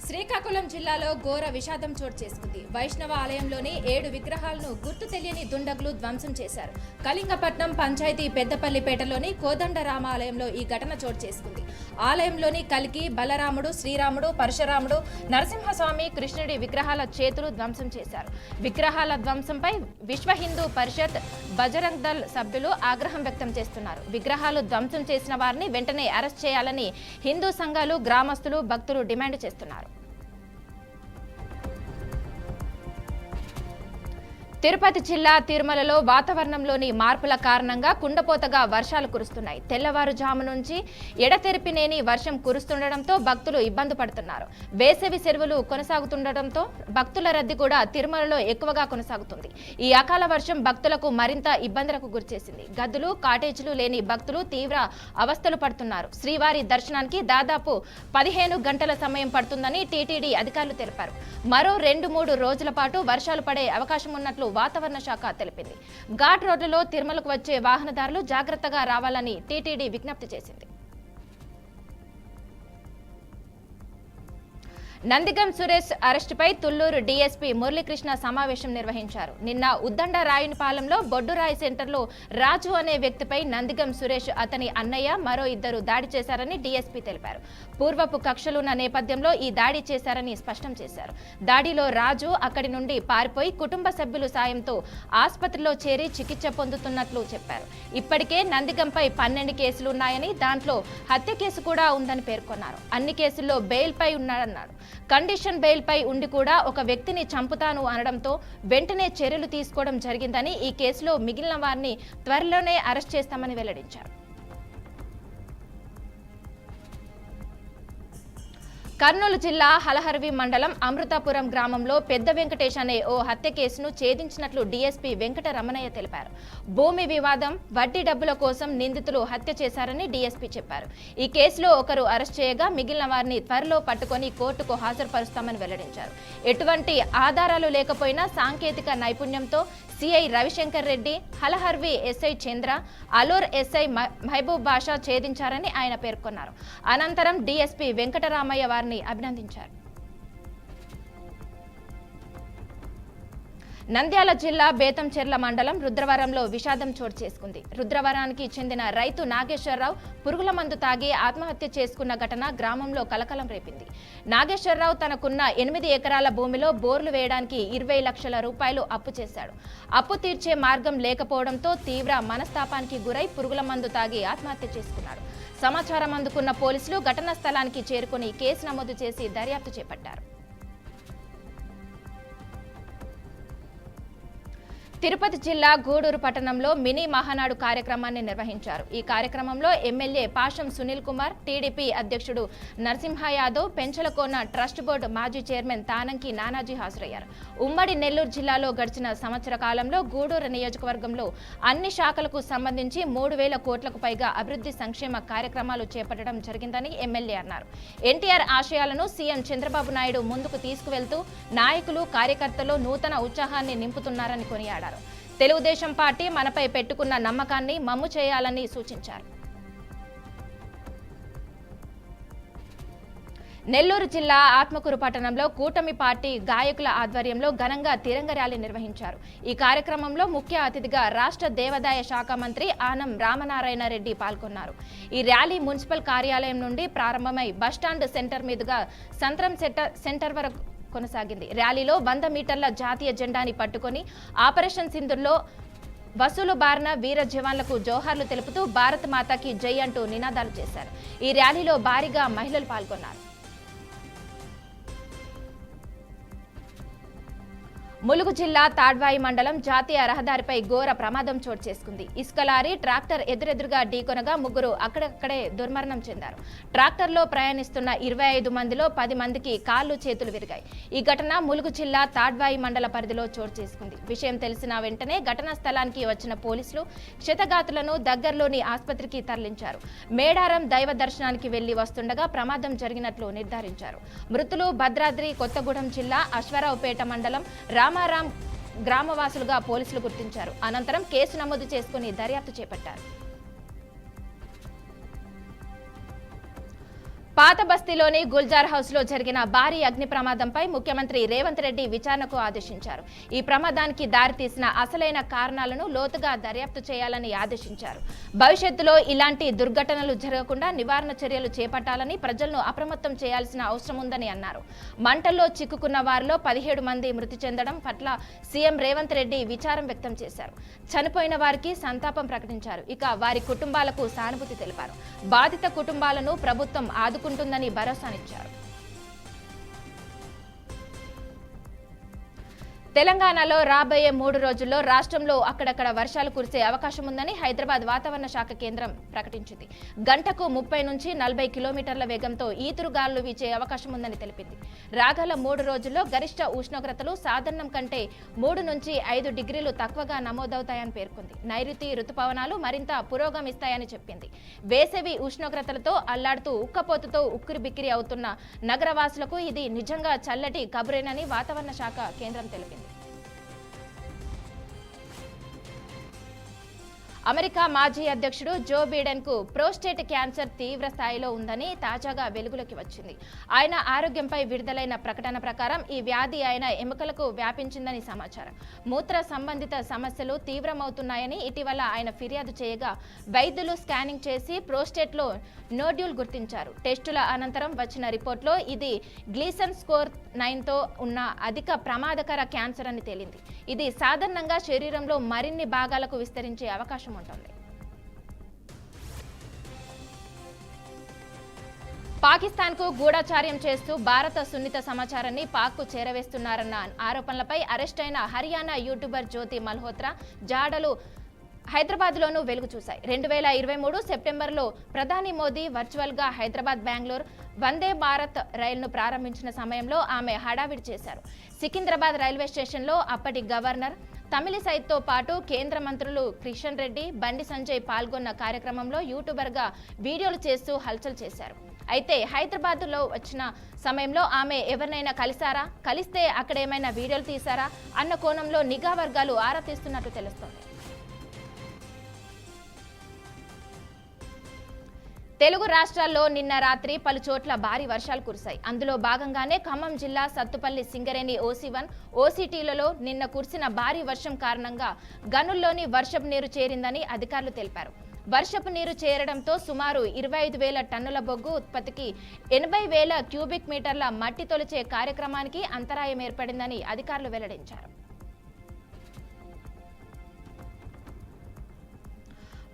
శ్రీకాకుళం జిల్లాలో ఘోర విషాదం చోటు చేసుకుంది. వైష్ణవ ఆలయంలోని 7 విగ్రహాలను గుర్తు తెలియని దుండగులు ధ్వంసం చేశారు. కళింగపట్నం పంచాయతీ పెద్దపల్లిపేటలోని కోదండరామ ఆలయంలో ఈ ఘటన చోటు చేసుకుంది. ఆలయంలోని కల్కి, బలరాముడు, శ్రీరాముడు, పరశురాముడు, నరసింహస్వామి, కృష్ణుడి విగ్రహాల చేతులు ధ్వంసం చేశారు. విగ్రహాల ధ్వంసంపై విశ్వ హిందూ పరిషత్, బజరంగ్ దళ్ సభ్యులు ఆగ్రహం వ్యక్తం చేస్తున్నారు. విగ్రహాలు ధ్వంసం చేసిన వారిని వెంటనే అరెస్ట్ చేయాలని హిందూ సంఘాలు, గ్రామస్తులు, భక్తులు డిమాండ్ చేస్తున్నారు. తిరుపతి జిల్లా తిరుమలలో వాతావరణంలోని మార్పుల కారణంగా కుండపోతగా వర్షాలు కురుస్తున్నాయి. తెల్లవారుజాము నుంచి ఎడతెరిపినేని వర్షం కురుస్తుండటంతో భక్తులు ఇబ్బంది పడుతున్నారు. వేసవి సెలవులు కొనసాగుతుండటంతో భక్తుల రద్దీ కూడా తిరుమలలో ఎక్కువగా కొనసాగుతుంది. ఈ అకాల వర్షం భక్తులకు మరింత ఇబ్బందులకు గురిచేసింది. గదులు, కాటేజీలు లేని భక్తులు తీవ్ర అవస్థలు పడుతున్నారు. శ్రీవారి దర్శనానికి దాదాపు 15 గంటల సమయం పడుతుందని టీటీడీ అధికారులు తెలిపారు. మరో 2-3 రోజుల పాటు వర్షాలు పడే అవకాశం ఉన్నట్లు వాతావరణ శాఖ తెలిపింది. ఘాట్ రోడ్లలో తిరుమలకు వచ్చే వాహనదారులు జాగ్రత్తగా రావాలని టీటీడీ విజ్ఞప్తి చేసింది. నందిగం సురేష్ అరెస్టుపై తుళ్లూరు డీఎస్పీ మురళీకృష్ణ సమావేశం నిర్వహించారు. నిన్న ఉద్దండ రాయునిపాలెంలో బొడ్డురాయి సెంటర్లో రాజు అనే వ్యక్తిపై నందిగం సురేష్, అతని అన్నయ్య, మరో 2 దాడి చేశారని డీఎస్పీ తెలిపారు. పూర్వపు కక్షలున్న నేపథ్యంలో ఈ దాడి చేశారని స్పష్టం చేశారు. దాడిలో రాజు అక్కడి నుండి పారిపోయి కుటుంబ సభ్యుల సాయంతో ఆసుపత్రిలో చేరి చికిత్స పొందుతున్నట్లు చెప్పారు. ఇప్పటికే నందిగంపై 12 కేసులున్నాయని, దాంట్లో హత్య కేసు కూడా ఉందని పేర్కొన్నారు. అన్ని కేసుల్లో బెయిల్పై ఉన్నాడన్నారు. కండిషన్ బెయిల్ పై ఉండి కూడా ఒక వ్యక్తిని చంపుతాను అనడంతో వెంటనే చర్యలు తీసుకోవడం జరిగిందని, ఈ కేసులో మిగిలిన వారిని త్వరలోనే అరెస్ట్ చేస్తామని వెల్లడించారు. కర్నూలు జిల్లా హలహర్వి మండలం అమృతాపురం గ్రామంలో పెద్ద వెంకటేష్ అనే ఓ హత్య కేసును ఛేదించినట్లు డీఎస్పీ వెంకట రమణయ్య తెలిపారు. భూమి వివాదం, వడ్డీ డబ్బుల కోసం నిందితులు హత్య చేశారని డీఎస్పీ చెప్పారు. ఈ కేసులో ఒకరు అరెస్ట్ చేయగా మిగిలిన వారిని త్వరలో పట్టుకొని కోర్టుకు హాజరుపరుస్తామని వెల్లడించారు. ఎటువంటి ఆధారాలు లేకపోయినా సాంకేతిక నైపుణ్యంతో సిఐ రవిశంకర్ రెడ్డి, హలహర్వి ఎస్ఐ చంద్ర, అలూర్ ఎస్ఐ మహబూబ్ బాషా ఛేదించారని ఆయన పేర్కొన్నారు. అనంతరం డీఎస్పీ వెంకటరామయ్య వారిని అభినందించారు. నంద్యాల జిల్లా బేతంచెర్ల మండలం రుద్రవరంలో విషాదం చోటు చేసుకుంది. రుద్రవరానికి చెందిన రైతు నాగేశ్వరరావు పురుగుల మందు తాగి ఆత్మహత్య చేసుకున్న ఘటన గ్రామంలో కలకలం రేపింది. నాగేశ్వరరావు తనకున్న 8 ఎకరాల భూమిలో బోర్లు వేయడానికి 20 లక్షల రూపాయలు అప్పు చేశాడు. అప్పు తీర్చే మార్గం లేకపోవడంతో తీవ్ర మనస్తాపానికి గురై పురుగుల మందు తాగి ఆత్మహత్య చేసుకున్నాడు. సమాచారం అందుకున్న పోలీసులు ఘటనా స్థలానికి చేరుకుని కేసు నమోదు చేసి దర్యాప్తు చేపట్టారు. తిరుపతి జిల్లా గూడూరు పట్టణంలో మినీ మహానాడు కార్యక్రమాన్ని నిర్వహించారు. ఈ కార్యక్రమంలో ఎమ్మెల్యే పాషం సునీల్ కుమార్, టీడీపీ అధ్యక్షుడు నరసింహ యాదవ్, పెంచలకోన ట్రస్ట్ బోర్డు మాజీ చైర్మన్ తానంకి నానాజీ హాజరయ్యారు. ఉమ్మడి నెల్లూరు జిల్లాలో గడిచిన సంవత్సర కాలంలో గూడూరు నియోజకవర్గంలో అన్ని శాఖలకు సంబంధించి 3,000 కోట్లకు పైగా అభివృద్ధి సంక్షేమ కార్యక్రమాలు చేపట్టడం జరిగిందని ఎమ్మెల్యే అన్నారు. ఎన్టీఆర్ ఆశయాలను సీఎం చంద్రబాబు నాయుడు ముందుకు తీసుకువెళ్తూ నాయకులు, కార్యకర్తలు నూతన ఉత్సాహాన్ని నింపుతున్నారని కొనియాడారు. తెలుగుదేశం పార్టీ మనపై పెట్టుకున్న నమ్మకాన్ని మమ్ము చేయాలని సూచించారు. నెల్లూరు జిల్లా ఆత్మకూరు పట్టణంలో కూటమి పార్టీ గాయకుల ఆధ్వర్యంలో ఘనంగా తిరంగ ర్యాలీ నిర్వహించారు. ఈ కార్యక్రమంలో ముఖ్య అతిథిగా రాష్ట్ర దేవాదాయ శాఖ మంత్రి ఆనం రామనారాయణ రెడ్డి పాల్గొన్నారు. ఈ ర్యాలీ మున్సిపల్ కార్యాలయం నుండి ప్రారంభమై బస్టాండ్ సెంటర్ మీదుగా సంత్రం సెంటర్ వరకు కొనసాగింది. ర్యాలీలో 100 మీటర్ల జాతీయ జెండాని పట్టుకొని ఆపరేషన్ సింధూర్లో వసూలు బారిన వీర జవాన్లకు జోహార్లు తెలుపుతూ భారత్ మాతాకి జై అంటూ నినాదాలు చేశారు. ఈ ర్యాలీలో భారీగా మహిళలు పాల్గొన్నారు. ములుగు జిల్లా తాడ్వాయి మండలం జాతీయ రహదారిపై ఘోర ప్రమాదం చోటు చేసుకుంది. ఇసుక లారీ ట్రాక్టర్ ఎదురెదురుగా ఢీకొనగా 3 అక్కడక్కడే దుర్మరణం చెందారు. ట్రాక్టర్లో ప్రయాణిస్తున్న 25 మందిలో 10 మందికి కాళ్లు, చేతులు విరిగాయి. ఈ ఘటన ములుగు జిల్లా తాడ్వాయి మండల పరిధిలో చోటు చేసుకుంది. విషయం తెలిసిన వెంటనే ఘటనా స్థలానికి వచ్చిన పోలీసులు క్షతగాతులను దగ్గరలోని ఆసుపత్రికి తరలించారు. మేడారం దైవ దర్శనానికి వెళ్లి వస్తుండగా ప్రమాదం జరిగినట్లు నిర్ధారించారు. మృతులు భద్రాద్రి కొత్తగూడెం జిల్లా అశ్వారావుపేట మండలం రామారాం గ్రామవాసులుగా పోలీసులు గుర్తించారు. అనంతరం కేసు నమోదు చేసుకుని దర్యాప్తు చేపట్టారు. పాత బస్తీలోని గుల్జార్ హౌస్ లో జరిగిన భారీ అగ్ని ప్రమాదంపై ముఖ్యమంత్రి రేవంత్ రెడ్డి విచారణకు ఆదేశించారు. ఈ ప్రమాదానికి దారితీసిన అసలైన కారణాలను లోతుగా దర్యాప్తు చేయాలని ఆదేశించారు. భవిష్యత్తులో ఇలాంటి దుర్ఘటనలు జరగకుండా నివారణ చర్యలు చేపట్టాలని ప్రజలను అప్రమత్తం చేయాల్సిన అవసరం ఉందని అన్నారు. మంటల్లో చిక్కుకున్న వారిలో 17 మంది మృతి చెందడం పట్ల సీఎం రేవంత్ రెడ్డి విచారం వ్యక్తం చేశారు. చనిపోయిన వారికి సంతాపం ప్రకటించారు. ఇక వారి కుటుంబాలకు సానుభూతి తెలిపారు. బాధిత కుటుంబాలను ప్రభుత్వం ఆదుకుంటుందని భరోసానిచ్చారు. తెలంగాణలో రాబోయే 3 రోజుల్లో రాష్ట్రంలో అక్కడక్కడ వర్షాలు కురిసే అవకాశం ఉందని హైదరాబాద్ వాతావరణ శాఖ కేంద్రం ప్రకటించింది. గంటకు 30 నుంచి 40 కిలోమీటర్ల వేగంతో ఈదురుగాలులు వీచే అవకాశం ఉందని తెలిపింది. రాగల 3 రోజుల్లో గరిష్ట ఉష్ణోగ్రతలు సాధారణం కంటే 3 నుంచి 5 డిగ్రీలు తక్కువగా నమోదవుతాయని పేర్కొంది. నైరుతి రుతుపవనాలు మరింత పురోగమిస్తాయని చెప్పింది. వేసవి ఉష్ణోగ్రతలతో అల్లాడుతూ ఉక్కపోతతో ఉక్కిరిబిక్కిరి అవుతున్న నగరవాసులకు ఇది నిజంగా చల్లటి కబురేనని వాతావరణ శాఖ కేంద్రం తెలిపింది. అమెరికా మాజీ అధ్యక్షుడు జో బిడెన్ కు ప్రోస్టేట్ క్యాన్సర్ తీవ్ర స్థాయిలో ఉందని తాజాగా వెలుగులోకి వచ్చింది. ఆయన ఆరోగ్యంపై విడుదలైన ప్రకటన ప్రకారం ఈ వ్యాధి ఆయన ఎముకలకు వ్యాపించిందని సమాచారం. మూత్ర సంబంధిత సమస్యలు తీవ్రమవుతున్నాయని ఇటీవల ఆయన ఫిర్యాదు చేయగా వైద్యులు స్కానింగ్ చేసి ప్రోస్టేట్ లో నోడ్యూల్ గుర్తించారు. టెస్టుల అనంతరం వచ్చిన రిపోర్ట్లో ఇది గ్లీసన్ స్కోర్ 9తో ఉన్న అధిక ప్రమాదకర క్యాన్సర్ అని తేలింది. ఇది సాధారణంగా శరీరంలో మరిన్ని భాగాలకు విస్తరించే అవకాశం ఉంటుంది. పాకిస్తాన్ కు గూఢచార్యం చేస్తూ భారత సున్నిత సమాచారాన్ని పాక్ కు చేరవేస్తున్నారన్న ఆరోపణలపై అరెస్ట్ అయిన హర్యానా యూట్యూబర్ జ్యోతి మల్హోత్రా జాడలు హైదరాబాద్ లోనూ వెలుగు చూశాయి. 2023 సెప్టెంబర్లో ప్రధాని మోదీ వర్చువల్ గా హైదరాబాద్ బెంగళూరు వందే భారత్ రైలును ప్రారంభించిన సమయంలో ఆమె హడావిడి చేశారు. సికింద్రాబాద్ రైల్వే స్టేషన్లో అప్పటి గవర్నర్ తమిళిసైతో పాటు కేంద్ర మంత్రులు కిషన్ రెడ్డి, బండి సంజయ్ పాల్గొన్న కార్యక్రమంలో యూట్యూబర్గా వీడియోలు చేస్తూ హల్చల్ చేశారు. అయితే హైదరాబాద్ లో వచ్చిన సమయంలో ఆమె ఎవరినైనా కలిశారా, కలిస్తే అక్కడేమైనా వీడియోలు తీశారా అన్న కోణంలో నిఘా వర్గాలు ఆరా తీస్తున్నట్లు తెలుస్తోంది. తెలుగు రాష్ట్రాల్లో నిన్న రాత్రి పలు చోట్ల భారీ వర్షాలు కురిశాయి. అందులో భాగంగానే ఖమ్మం జిల్లా సత్తుపల్లి, సింగరేణి OC1, OC2లలో నిన్న కురిసిన భారీ వర్షం కారణంగా గనుల్లోని వర్షపు నీరు చేరిందని అధికారులు తెలిపారు. వర్షపు నీరు చేరడంతో సుమారు 25,000 టన్నుల బొగ్గు ఉత్పత్తికి 80,000 క్యూబిక్ మీటర్ల మట్టి తొలిచే కార్యక్రమానికి అంతరాయం ఏర్పడిందని అధికారులు వెల్లడించారు.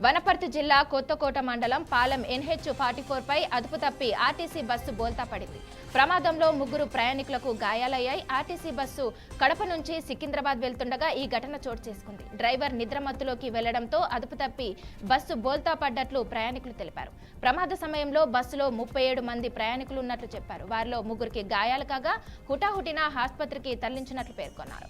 వనపర్తి జిల్లా కొత్తకోట మండలం పాలెం NH44 పై అదుపు తప్పి ఆర్టీసీ బస్సు బోల్తా పడింది. ప్రమాదంలో 3 ప్రయాణికులకు గాయాలయ్యాయి. ఆర్టీసీ బస్సు కడప నుంచి సికింద్రాబాద్ వెళ్తుండగా ఈ ఘటన చోటు చేసుకుంది. డ్రైవర్ నిద్రమత్తులోకి వెళ్లడంతో అదుపు తప్పి బస్సు బోల్తా పడ్డట్లు ప్రయాణికులు తెలిపారు. ప్రమాద సమయంలో బస్సులో 37 మంది ప్రయాణికులు ఉన్నట్లు చెప్పారు. వారిలో 3కి గాయాలు కాగా హుటాహుటిన ఆసుపత్రికి తరలించినట్లు పేర్కొన్నారు.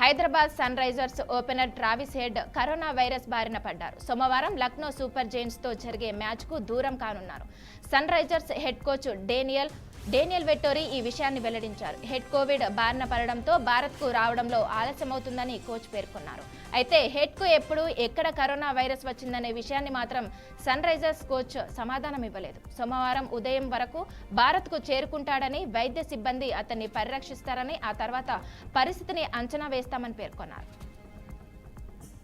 Hyderabad Sunrisers opener Travis Head corona virus బారిన పడ్డారు. సోమవారం లక్నో సూపర్ జైంట్స్ తో జరిగే మ్యాచ్ కు దూరం కానున్నారు. Sunrisers head coach Daniel Vettori ఈ విషయాన్ని వెల్లడించారు. హెడ్ కోవిడ్ బారిన పడడంతో భారత్ కు రావడంలో ఆలస్యమవుతుందని కోచ్ పేర్కొన్నారు. అయితే హెడ్ కు ఎప్పుడు ఎక్కడ కరోనా వైరస్ వచ్చిందనే విషయాన్ని మాత్రం సన్ రైజర్స్ కోచ్ సమాధానం ఇవ్వలేదు. సోమవారం ఉదయం వరకు భారత్ కు చేరుకుంటాడని, వైద్య సిబ్బంది అతన్ని పరిరక్షిస్తారని, ఆ తర్వాత పరిస్థితిని అంచనా వేస్తామని పేర్కొన్నారు.